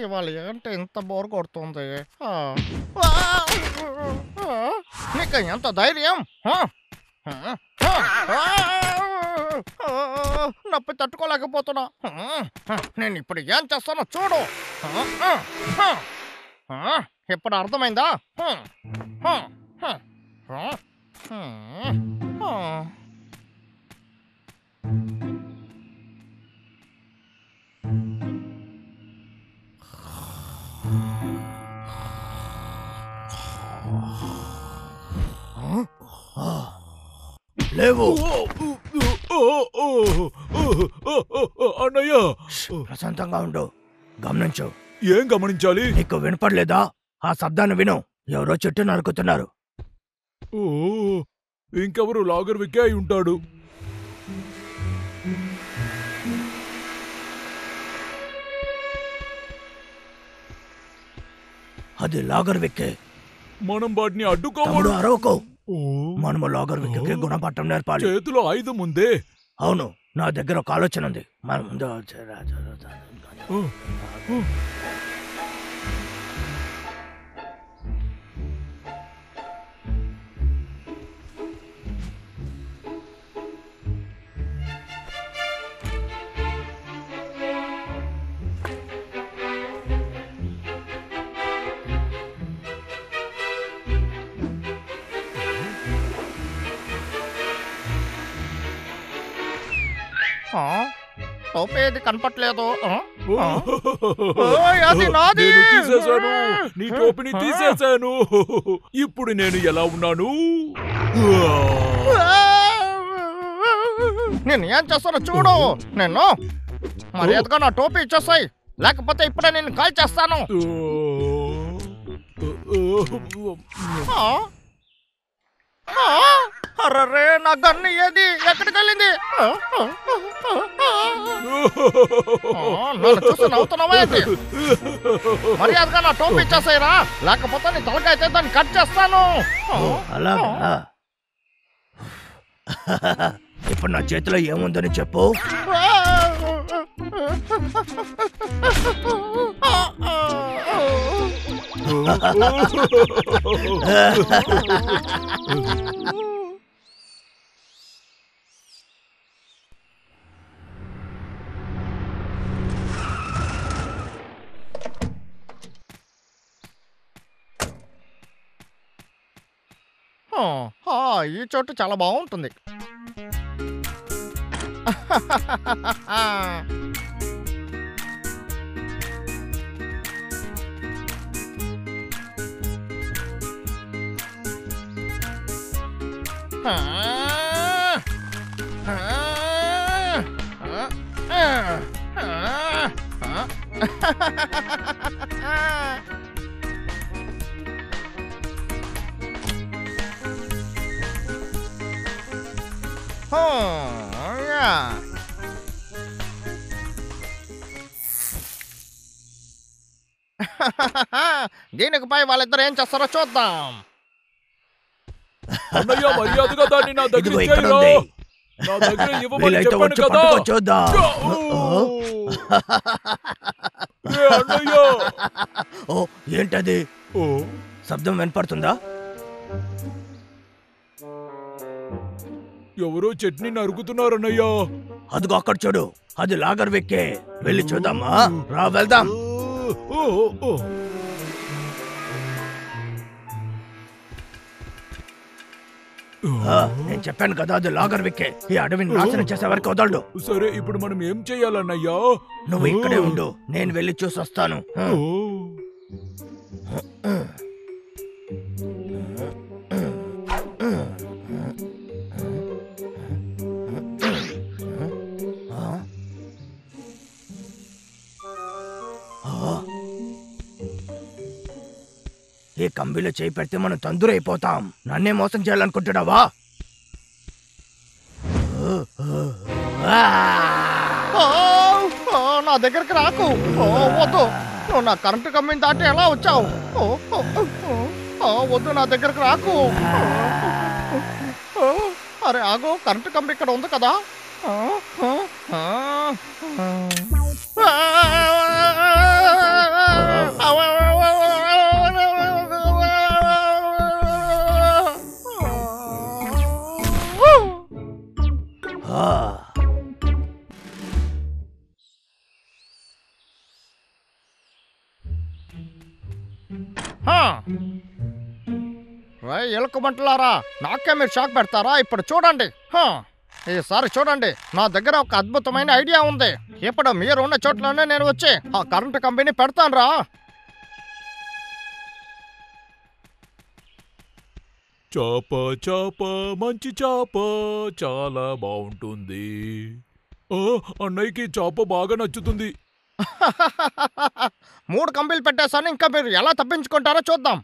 ఇవాళ ఏంటి ఇంత బోర్ కొడుతుంది? నీకు ఎంత ధైర్యం? నొప్పి తట్టుకోలేకపోతున్నా. నేను ఇప్పుడు ఏం చేస్తానో చూడు. ఇప్పుడు అర్థమైందా? లేవు అన్నయ్య, ప్రశాంతంగా ఉండు. గమనించు. ఏం గమనించాలి? నీకు వినపడలేదా? ఆ శబ్దాన్ని విను. ఎవరో చెట్టు నరుకుతున్నారు. ఇంకెవరు లాగర్ విక్కే అయి ఉంటాడు. అది లాగర్ విక్కే. మనం వాటిని అడ్డుకోవాలి. అరవకు. మనము లాగర్ విక్కే గుణపాఠం నేర్పాలి. చేతిలో ఆయుధం ఉందే. అవును, నా దగ్గర ఒక ఆలోచన ఉంది. మన ముందు టోపీ ఏది కనపట్లేదు. నేను తీసేశాను, నీ టోపీని తీసేశాను. ఇప్పుడు నేను ఎలా ఉన్నాను? నేను ఏం చేస్తానో చూడు. నేను మర్యాదగా నా టోపీ ఇచ్చేస్తాయి, లేకపోతే ఇప్పుడే నేను కాల్ చేస్తాను. అర్రే, నా గన్ను ఏది? ఎక్కడికి వెళ్ళింది? నన్ను చూసి నవ్వుతున్నావా ఏంటి? మర్యాదగా నా టోపీ ఇచ్చేసాయిరా, లేకపోతే నీ తలకాయ అయితే దాన్ని కట్ చేస్తాను. అలాగా? ఇప్పుడు నా చేతిలో ఏముందని చెప్పు. ఈ చోటు చాలా బాగుంటుంది. దీనికి పై వాళ్ళిద్దరు ఏం చేస్తారో చూద్దాం. అన్నయ్య, మర్యాదగా దాన్ని నా దగ్గర చూద్దాం. ఓ, ఏంటది? శబ్దం వినపడుతుందా? ఎవరో చట్నీ నరుకుతున్నారన్నయ్యా. అదిగో అక్కడ చూడు, అది లాగర్ విక్కే. వెళ్ళి చూద్దామా? రా, వెళ్దాం. నేను చెప్పాను కదా, అది లాగర్ విక్కే. ఈ అడవిని నాశనం చేసే వరకు వదలడు. సరే, ఇప్పుడు మనం ఏం చెయ్యాలన్నయ్యా? నువ్వు ఇక్కడే ఉండు, నేను వెళ్ళి చూసి వస్తాను. ఈ కంబిలో చేయి పెడితే మనం తందూరైపోతాం. నన్నే మోసం చేయాలనుకుంటున్నావా? నా దగ్గరికి రాకు. వద్దు, నువ్వు నా కరెంటు కంబిని దాటి ఎలా వచ్చావు? వద్దు, నా దగ్గరికి రాకు. అరే ఆగు, కరెంటు కంబి ఇక్కడ ఉంది కదా. ఎలుకమంటలారా, నాకే మీరు షాక్ పెడతారా? ఇప్పుడు చూడండి, ఈసారి చూడండి, నా దగ్గర ఒక అద్భుతమైన ఐడియా ఉంది. ఇప్పుడు మీరు ఉన్న చోట్లోనే నేను వచ్చి ఆ కరెంటు కంపెనీ పెడతాను రా. చాప చాప మంచి చాప చాలా బాగుంటుంది. అన్నయ్యకి చాప బాగా నచ్చుతుంది. 3 కంపెనీలు పెట్టేశాను, ఇంకా మీరు ఎలా తప్పించుకుంటారో చూద్దాం.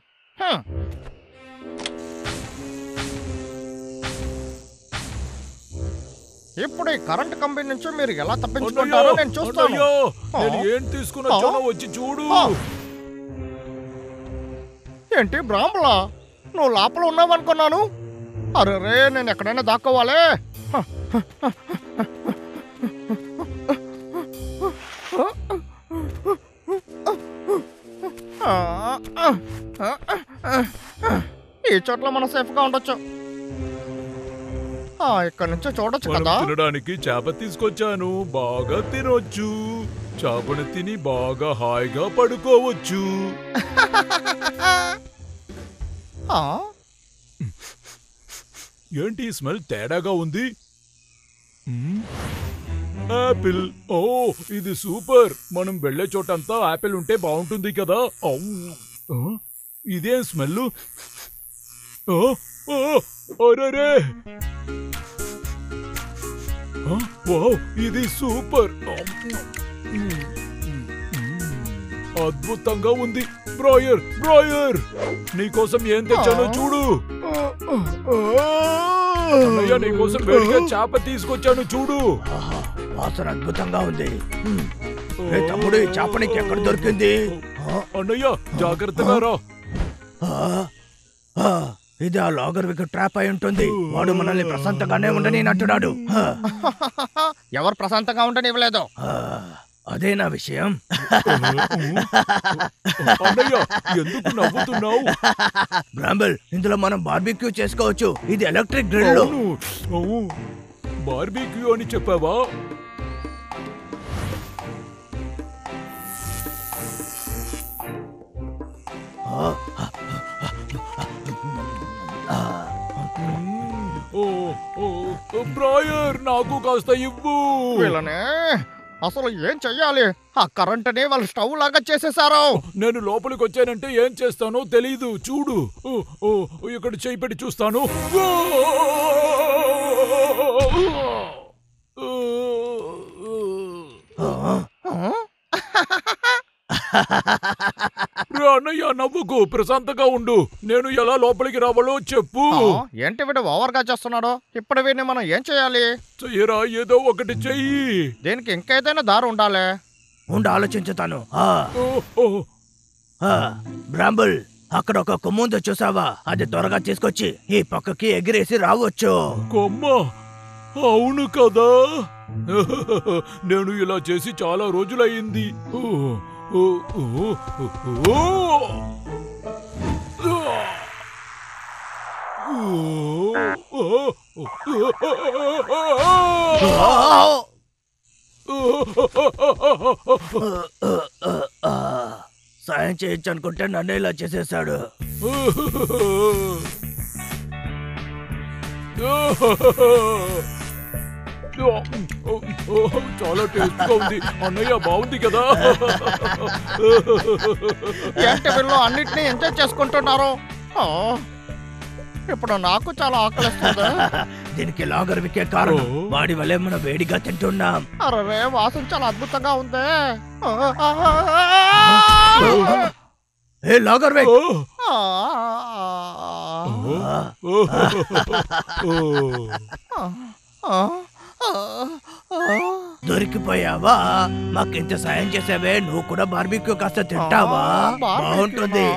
ఇప్పుడు ఈ కరెంట్ కంపెనీ నుంచి మీరు ఎలా తప్పించుకుంటారో నేను చూస్తాను. నేను ఏం తీసుకుని వచ్చానో వచ్చి చూడు. ఏంటి బ్రాహ్మలా, నువ్వు లోపల ఉన్నావనుకున్నాను. అరే, నేను ఎక్కడైనా దాక్కోవాలే. ఈ చోట్ల మనం సేఫ్గా ఉండొచ్చు. ఇక్కడ నుంచి చూడొచ్చు కదా. తినడానికి చేప తీసుకొచ్చాను, బాగా తినొచ్చు. చేపను తిని బాగా హాయిగా పడుకోవచ్చు. ఏంటి స్మెల్ తేడాగా ఉంది? యాపిల్. ఓ, ఇది సూపర్. మనం వెళ్లే చోటంతా యాపిల్ ఉంటే బాగుంటుంది కదా. ఇదేం స్మెల్? అరే, ఇది సూపర్, అద్భుతంగా ఉంది. బ్రాయర్, బ్రాయర్, నీకోసం ఏం తెచ్చానో చూడు. అన్నయ్య, నీకోసం వేడిగా చేప తీసుకొచ్చాను చూడు. వాసన అద్భుతంగా ఉంది. తమ్ముడు, ఈ చేప నీకు ఎక్కడ దొరికింది? అన్నయ్య, జాగ్రత్తగా రా. ఇది ఆ లాగర్ వికెట్ ట్రాప్ అయి ఉంటుంది. వాడు మనల్ని ప్రశాంతంగానే ఉండని అంటున్నాడు. ఎవరు ప్రశాంతంగా ఉండనివ్వలేదు? అదే నా విషయం. అన్నయ్య, ఎందుకు నవ్వుతున్నావు? బ్రాంబల్, ఇందులో మనం బార్బిక్యూ చేసుకోవచ్చు. ఇది ఎలక్ట్రిక్ గ్రిల్. బార్బిక్యూ అని చెప్పావా? బ్రాయర్, నాకు కాస్త ఇవ్వు. వీళ్ళనే అసలు ఏం చెయ్యాలి? ఆ కరెంటుని వాళ్ళు స్టవ్ లాగా చేసేసారు. నేను లోపలికి వచ్చానంటే ఏం చేస్తానో తెలీదు. చూడు, ఇక్కడ చేయి పెట్టి చూస్తాను. అన్నయ్య, నవ్వుకు, ప్రశాంతంగా ఉండు. నేను ఎలా లోపలికి రావాలో చెప్పు. ఏంటి వీడు ఓవర్గా చేస్తున్నాడు? ఇప్పుడు వీడిని మనం ఏం చేయాలి? చెయ్యరా, ఏదో ఒకటి చెయ్యి. దీనికి ఇంకేదైనా దారి ఉండాలి. ఆలోచించుతాను. బ్రాంబుల్, అక్కడ ఒక కొమ్మ ఉందో చూసావా? అది త్వరగా తీసుకొచ్చి ఈ పక్కకి ఎగిరేసి రావచ్చు. కొమ్మ? అవును కదా, నేను ఇలా చేసి చాలా రోజులయ్యింది. సాయం చేయొచ్చు అనుకుంటే నన్ను ఇలా చేసేసాడు. చాలా టేస్ట్గా ఉంది. అన్నయ్య, బాగుంది కదా. ఏంటి వీళ్ళు అన్నిటినీ ఎంజాయ్ చేసుకుంటున్నారు? ఇప్పుడు నాకు చాలా ఆకలిస్తుంది. దీనికి లాగర్ వికే కారణం. వాడి వల్లే మనం వేడిగా తింటున్నాం. అరే, వాసన చాలా అద్భుతంగా ఉంది. ఏ లాగర్ విక్, దొరికిపోయావా? మాకింత సాయం చేసావే, నువ్వు కూడా బార్బిక్యూ కాస్త తింటావా? బాగుంటుంది.